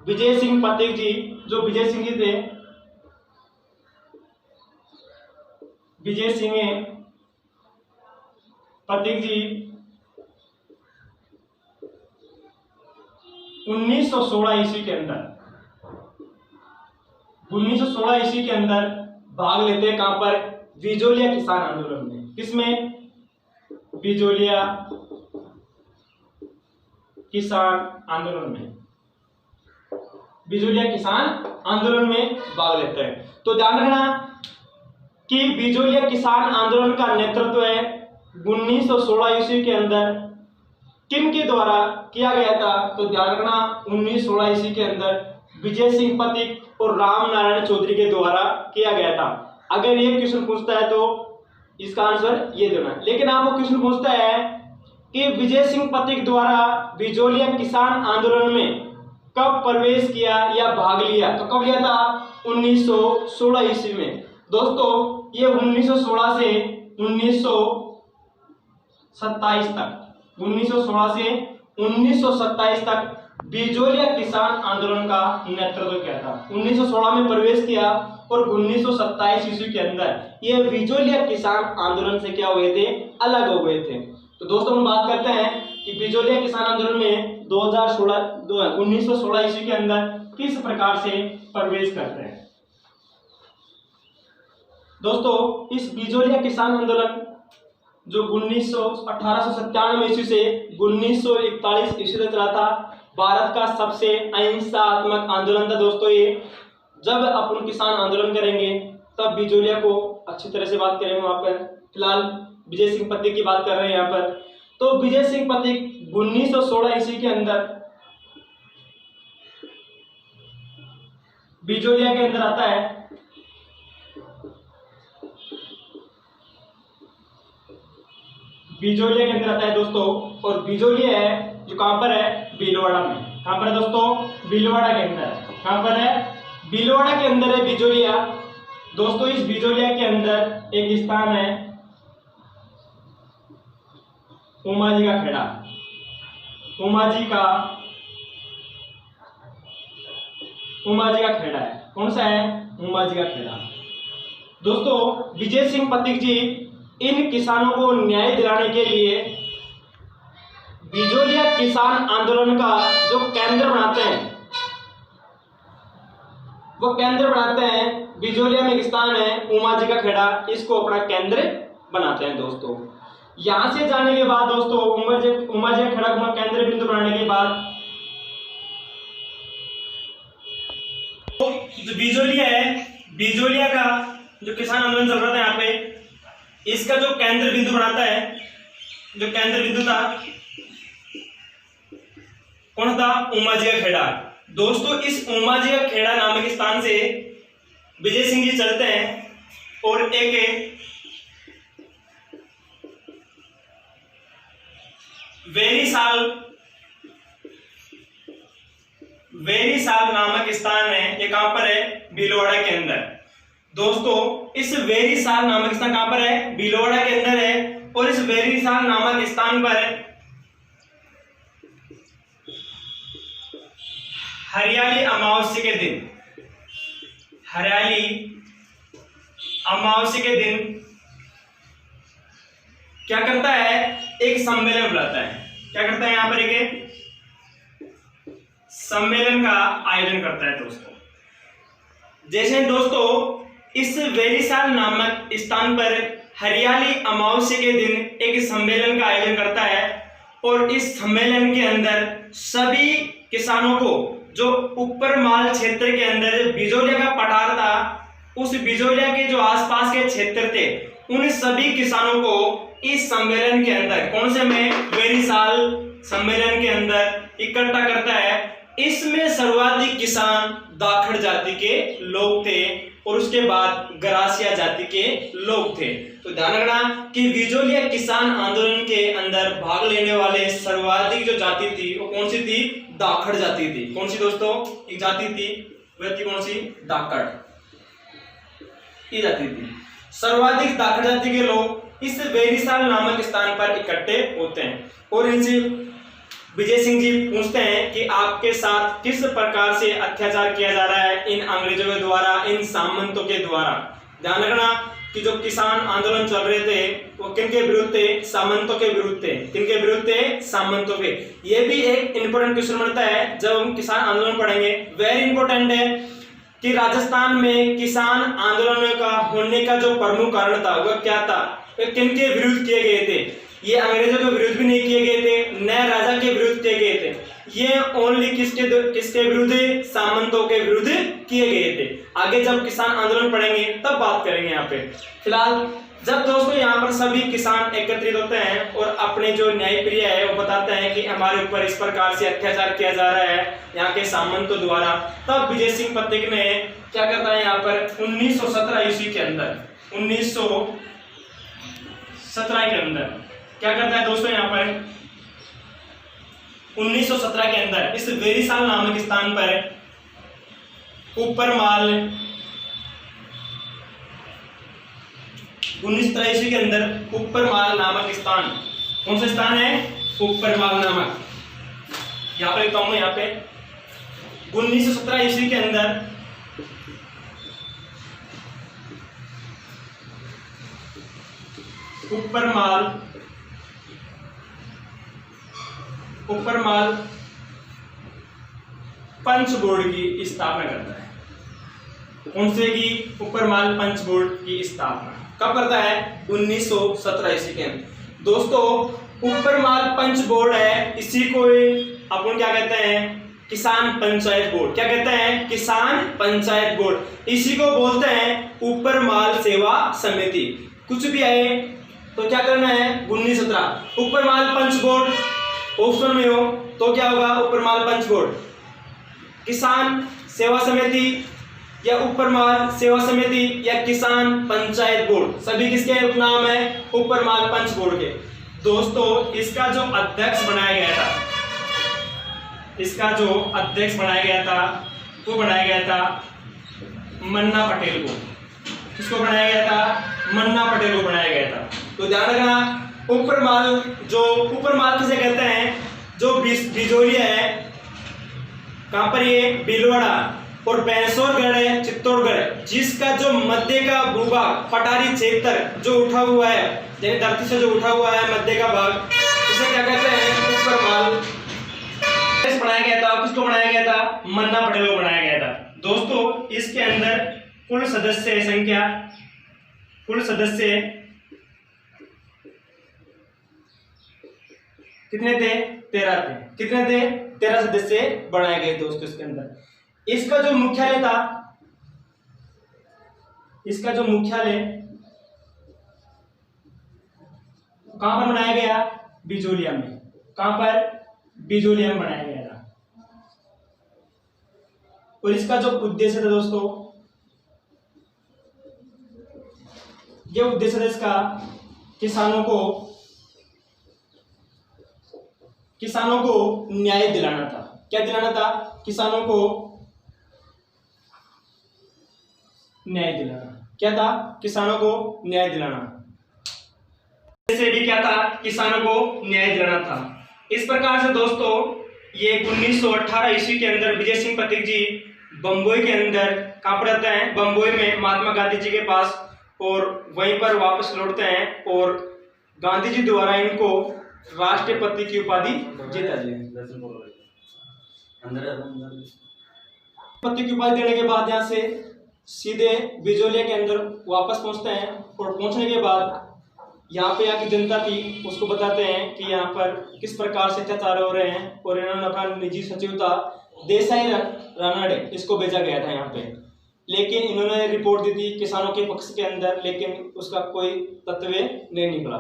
विजय सिंह पथिक जी, जो विजय सिंह जी थे, विजय सिंह पथिक जी 1916 ईस्वी के अंदर 1916 ईस्वी के अंदर भाग लेते हैं, कहां पर, बिजोलिया किसान आंदोलन में। किसमें, बिजोलिया किसान आंदोलन में, बिजोलिया किसान आंदोलन में भाग लेते हैं। तो ध्यान रखना कि बिजोलिया किसान आंदोलन का नेतृत्व है 1916 ईस्वी के अंदर किन के द्वारा किया गया था, तो ध्यान रखना 1916 ईस्वी के अंदर विजय सिंह पथिक और राम नारायण चौधरी के द्वारा किया गया था। अगर ये क्वेश्चन पूछता है तो इसका आंसर ये देना। लेकिन आपको क्वेश्चन पूछता है कि विजय सिंह पथिक द्वारा बिजोलिया किसान आंदोलन में कब प्रवेश किया या भाग लिया, तो कब लिया था, 1916 ईस्वी में। दोस्तों, ये 1916 से 1927 तक, 1916 से 1927 तक बिजोलिया किसान आंदोलन का नेतृत्व किया था। 1916 में प्रवेश किया और 1927 ईस्वी के अंदर ये बिजोलिया किसान आंदोलन से क्या हुए थे, अलग हो गए थे। तो दोस्तों, हम बात करते हैं कि बिजोलिया किसान आंदोलन में 1916 ईस्वी के अंदर किस प्रकार से प्रवेश करते हैं। दोस्तों, इस बिजोलिया किसान आंदोलन जो 1897 ईस्वी से 1941 ईस्वी तक चला था, भारत का सबसे अहिंसात्मक आंदोलन था। दोस्तों, ये जब अपन किसान आंदोलन करेंगे तब बिजोलिया को अच्छी तरह से बात करेंगे। वहां पर फिलहाल विजय सिंह पथिक की बात कर रहे हैं यहाँ पर। तो विजय सिंह पथिक 1916 ईस्वी के अंदर बिजोलिया के अंदर आता है। बिजोलिया के अंदर आता है दोस्तों, और बिजोलिया है जो कहां पर है, भीलवाड़ा में। कहां पर है दोस्तों, भीलवाड़ा के अंदर। कहां पर है, भीलवाड़ा के अंदर है बिजोलिया। दोस्तों, इस बिजोलिया के अंदर एक स्थान है उमाजी का खेड़ा। उमाजी का खेड़ा है। कौन सा है, उमाजी का खेड़ा। दोस्तों, विजय सिंह पथिक जी इन किसानों को न्याय दिलाने के लिए बिजोलिया किसान आंदोलन का जो केंद्र बनाते हैं, वो केंद्र बनाते हैं बिजोलिया में एक स्थान है उमाजी का खेड़ा, इसको अपना केंद्र बनाते हैं दोस्तों। यहां से जाने के बाद दोस्तों उमाजी का खेड़ा को केंद्र बिंदु बनाने के बाद तो जो बिजोलिया है, बिजोलिया का जो किसान आंदोलन चल रहा था यहाँ पे, इसका जो केंद्र बिंदु बनाता है, जो केंद्र बिंदु था कौन था? उमाजी का खेड़ा। दोस्तों इस उमाजी का खेड़ा नामक स्थान से विजय सिंह जी चलते हैं और एक वेरीसाल नामक स्थान है, ये कहां पर है? भीलवाड़ा के अंदर। दोस्तों इस वेरीसाल नामक स्थान कहां पर है? भीलवाड़ा के अंदर है। और इस वेरीसाल नामक स्थान पर हरियाली अमावस्या के दिन क्या करता है? एक सम्मेलन बुलाता है। क्या करता है? यहां पर एक सम्मेलन का आयोजन करता है दोस्तों। जैसे दोस्तों इस वेरीसाल नामक स्थान पर हरियाली अमावस्या के दिन एक सम्मेलन का आयोजन करता है और इस सम्मेलन के अंदर सभी किसानों को, जो ऊपर माल क्षेत्र के अंदर बिजोलिया का पठार था, उस बिजोलिया के जो आसपास के क्षेत्र थे, उन सभी किसानों को इस सम्मेलन के अंदर, कौन से में? वेरीसाल सम्मेलन के अंदर इकट्ठा करता है। इसमें सर्वाधिक किसान दाखड़ जाति के लोग थे और उसके बाद गरासिया जाति के लोग थे। तो ध्यान रखना कि बिजोलिया किसान आंदोलन के अंदर भाग लेने वाले सर्वाधिक जो जाति थी वो कौन सी थी? दाखड़ जाति थी। कौन सी दोस्तों? एक जाति थी, वह थी कौन सी? दाखड़। ये जाति थी। सर्वाधिक दाखड़ जाति के लोग इस वेरीसाल नामक स्थान पर इकट्ठे होते हैं और इनसे विजय सिंह जी पूछते हैं कि आपके साथ किस प्रकार से अत्याचार किया जा रहा है इन अंग्रेजों के द्वारा, इन सामंतों के द्वारा। ध्यान रखना कि जो किसान आंदोलन चल रहे थे वो किनके विरुद्ध थे? सामंतों के विरुद्ध थे। किनके विरुद्ध थे? सामंतों के। ये भी एक इंपॉर्टेंट क्वेश्चन बनता है जब हम किसान आंदोलन पढ़ेंगे। वेरी इंपॉर्टेंट है कि राजस्थान में किसान आंदोलन का होने का जो प्रमुख कारण था वह क्या था? वे किनके विरुद्ध किए गए थे? ये अंग्रेजों के विरुद्ध भी नहीं किए गए थे, नए राजा के विरुद्ध किए गए थे। ये ओनली किसके विरुद्ध? सामंतों के विरुद्ध किए गए थे। आगे जब किसान आंदोलन पढ़ेंगे तब बात करेंगे यहाँ पे। फिलहाल जब दोस्तों यहाँ पर सभी किसान एकत्रित होते हैं और अपने जो न्याय प्रिय है वो बताते हैं कि हमारे ऊपर इस प्रकार से अत्याचार किया जा रहा है यहाँ के सामंतों द्वारा, तब विजय सिंह पथिक ने क्या करता है? यहाँ पर 1917 ईस्वी के अंदर, 1917 के अंदर क्या करता है दोस्तों? यहाँ पर 1917 के अंदर इस वेरीसाल नामक स्थान पर ऊपर माल 1917 ईस्वी के अंदर ऊपर माल नामक स्थान, कौन सा स्थान है? ऊपर माल नामक। यहाँ पर लिखता हूं यहाँ पे 1917 ईस्वी के अंदर ऊपर माल पंच बोर्ड की स्थापना करता है। कौन से की? ऊपर माल पंच बोर्ड की स्थापना कब करता है? 1917 ईस्वी के अंदर। दोस्तों ऊपर माल पंच बोर्ड है, इसी को अपन क्या कहते हैं? किसान पंचायत बोर्ड। क्या कहते हैं? किसान पंचायत बोर्ड। इसी को बोलते हैं ऊपर माल सेवा समिति। कुछ भी आए तो क्या करना है? 1917 ऊपर माल पंच बोर्ड ऑप्शन में हो तो क्या होगा? ऊपर माल पंच बोर्ड, किसान सेवा समिति या ऊपर माल सेवा समिति या किसान पंचायत बोर्ड, सभी किसके उपनाम है? ऊपर माल पंच बोर्ड के। दोस्तों इसका जो अध्यक्ष बनाया गया था, वो बनाया गया था मन्ना पटेल को। किसको बनाया गया था? मन्ना पटेल को बनाया गया था। तो ध्यान रखना ऊपर माल किसे कहते हैं? जो बिजोलिया है, कहां पर? ये भीलवाड़ा। और पेंसोरगढ़ है चित्तौड़गढ़, जिसका जो मध्य का भूभाग पठारी क्षेत्र जो उठा हुआ है, यानी धरती से जो उठा हुआ है मध्य का भाग, इसे क्या कहते हैं, ऊपर माल बनाया गया था। किसको बनाया गया था? मन्ना पटेल को बनाया गया था। दोस्तों इसके अंदर कुल सदस्य संख्या, कुल सदस्य कितने थे? 13 थे। कितने थे? 13 सदस्य बनाए गए दोस्तों इसके अंदर। इसका जो मुख्यालय था, इसका जो मुख्यालय कहां पर बनाया गया? बिजोलिया में। कहां पर? बिजोलिया में बनाया गया था। और इसका जो उद्देश्य था दोस्तों, ये उद्देश्य था इसका किसानों को न्याय दिलाना था। क्या दिलाना था? किसानों को न्याय दिलाना। क्या था? किसानों को न्याय दिलाना। जैसे भी क्या था? किसानों को न्याय दिलाना था। इस प्रकार से दोस्तों ये 1918 ईस्वी के अंदर विजय सिंह पथिक जी बंबई के अंदर कहां पर रहते हैं? बंबई में महात्मा गांधी जी के पास, और वहीं पर वापस लौटते हैं और गांधी जी द्वारा इनको राष्ट्रपति की उपाधि जीता पति की उपाधि देने के बाद यहाँ से सीधे बिजोलिया के अंदर वापस पहुंचते हैं। और पहुंचने के बाद यहाँ पे यहाँ की जनता थी उसको बताते हैं कि यहाँ पर किस प्रकार से अत्याचार हो रहे हैं, और इन्होंने अपना निजी सचिव था देसाई रानडे, इसको भेजा गया था यहाँ पे। लेकिन इन्होंने रिपोर्ट दी थी किसानों के पक्ष के अंदर, लेकिन उसका कोई तत्व नहीं निकला।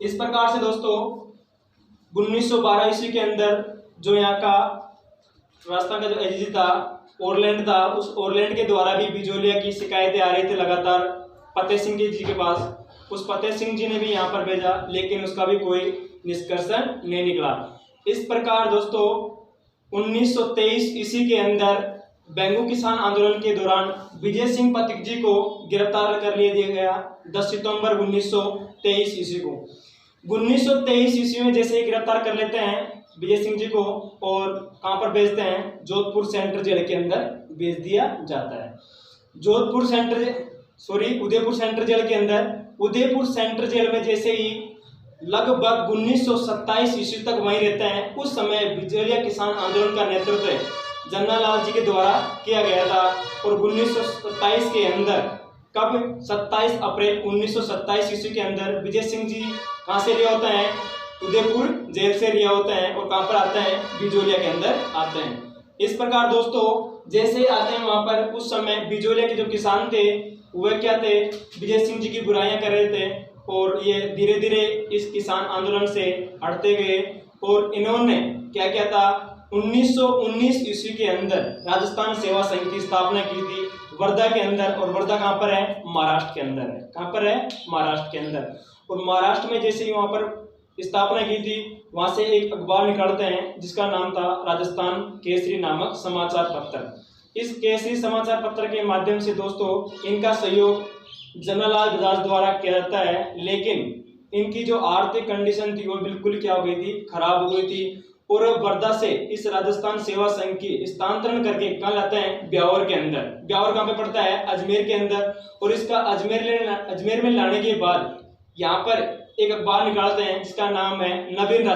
इस प्रकार से दोस्तों 1912 ईस्वी के अंदर जो यहाँ का राजस्थान का जो एजेंसी था ओरलैंड था, उस ओरलैंड के द्वारा भी बिजोलिया की शिकायतें आ रही थी लगातार फतेह सिंह जी के पास। उस फतेह सिंह जी ने भी यहाँ पर भेजा, लेकिन उसका भी कोई निष्कर्ष नहीं निकला। इस प्रकार दोस्तों 1923 ईस्वी के अंदर बेंगू किसान आंदोलन के दौरान विजय सिंह पथिक जी को गिरफ्तार कर लिया गया 10 सितंबर 1923 ईस्वी को। 1923 ईस्वी में जैसे ही गिरफ्तार कर लेते हैं विजय सिंह जी को, और कहां पर भेजते हैं? जोधपुर सेंट्रल जेल के अंदर भेज दिया जाता है। उदयपुर सेंट्रल जेल के अंदर, उदयपुर सेंट्रल जेल में जैसे ही लगभग 1927 ईस्वी तक वहीं रहते हैं। उस समय बिजोलिया किसान आंदोलन का नेतृत्व जन्नालाल जी के द्वारा किया गया था। और 1927 के अंदर, कब? 27 अप्रैल 1927 ईस्वी के अंदर विजय सिंह जी कहाँ से रिहा होते हैं? उदयपुर जेल से रिहा होते हैं, और कहाँ पर आते हैं? बिजोलिया के अंदर आते हैं। इस प्रकार दोस्तों जैसे ही आते हैं वहां पर, उस समय बिजोलिया के जो किसान थे वह क्या थे? विजय सिंह जी की बुराइयां कर रहे थे, और ये धीरे धीरे इस किसान आंदोलन से हटते गए। और इन्होंने क्या किया था? 1919 ईस्वी के अंदर राजस्थान सेवा संघ की स्थापना की थी वर्धा के अंदर। और वर्धा कहाँ पर है? महाराष्ट्र के अंदर है। कहाँ पर है? महाराष्ट्र के अंदर। और महाराष्ट्र में जैसे ही वहां पर स्थापना की थी, वहां से एक अखबार निकालते हैं जिसका नाम था राजस्थान केसरी नामक समाचार पत्र। इस केसरी समाचार पत्र के माध्यम से दोस्तों इनका सहयोग जन्नालाल बजाज द्वारा किया जाता है, लेकिन इनकी जो आर्थिक कंडीशन थी वो बिल्कुल क्या हो गई थी? खराब हो गई थी। और वर्धा से इस राजस्थान सेवा संघ की स्थानांतरण करके कहाँ लाते हैं? ब्यावर के अंदर। ब्यावर कहाँ पे पड़ता है? अजमेर के अंदर। और इसका अजमेर में लाने के बाद यहाँ पर एक अखबार निकालते हैं जिसका नाम है नवीन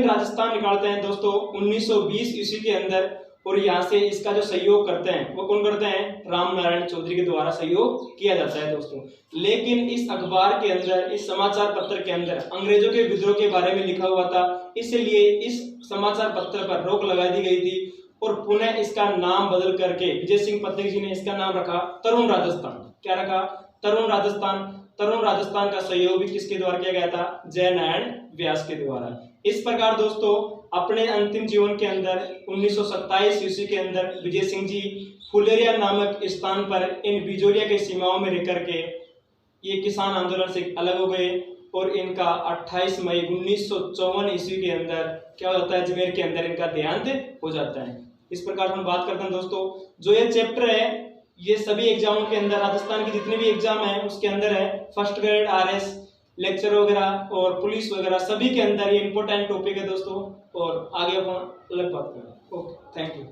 राजस्थान निकालते हैं दोस्तों 1920 ईस्वी के अंदर। और यहाँ से इसका जो सहयोग करते हैं वो कौन करते हैं? राम नारायण चौधरी के द्वारा सहयोग किया जाता है दोस्तों। लेकिन इस अखबार के अंदर, इस समाचार पत्र के अंदर अंग्रेजों के विद्रोह के बारे में लिखा हुआ था, इसलिए इस समाचार पत्र पर रोक लगा दी गई थी। और पुनः इसका नाम बदल करके विजय सिंह पथिक जी ने इसका नाम रखा तरुण राजस्थान। क्या रखा? तरुण राजस्थान। तरुण राजस्थान का सहयोग भी किसके द्वारा किया गया था? जयनारायण व्यास के द्वारा। इस प्रकार दोस्तों अपने अंतिम जीवन के अंदर 1927 ईस्वी के अंदर विजय सिंह जी फुलेरिया नामक स्थान पर इन बिजोलिया के सीमाओं में रह करके ये किसान आंदोलन से अलग हो गए। और इनका 28 मई 1954 ईस्वी के अंदर क्या होता है? अजमेर के अंदर इनका देहांत हो जाता है। इस प्रकार हम बात करते हैं दोस्तों, जो ये चैप्टर है ये सभी एग्जामों के अंदर, राजस्थान की जितने भी एग्जाम है उसके अंदर है। फर्स्ट ग्रेड, RS, लेक्चर वगैरह और पुलिस वगैरह सभी के अंदर ये इंपॉर्टेंट टॉपिक है दोस्तों। और आगे अपन अलग बात करें। Okay, thank you.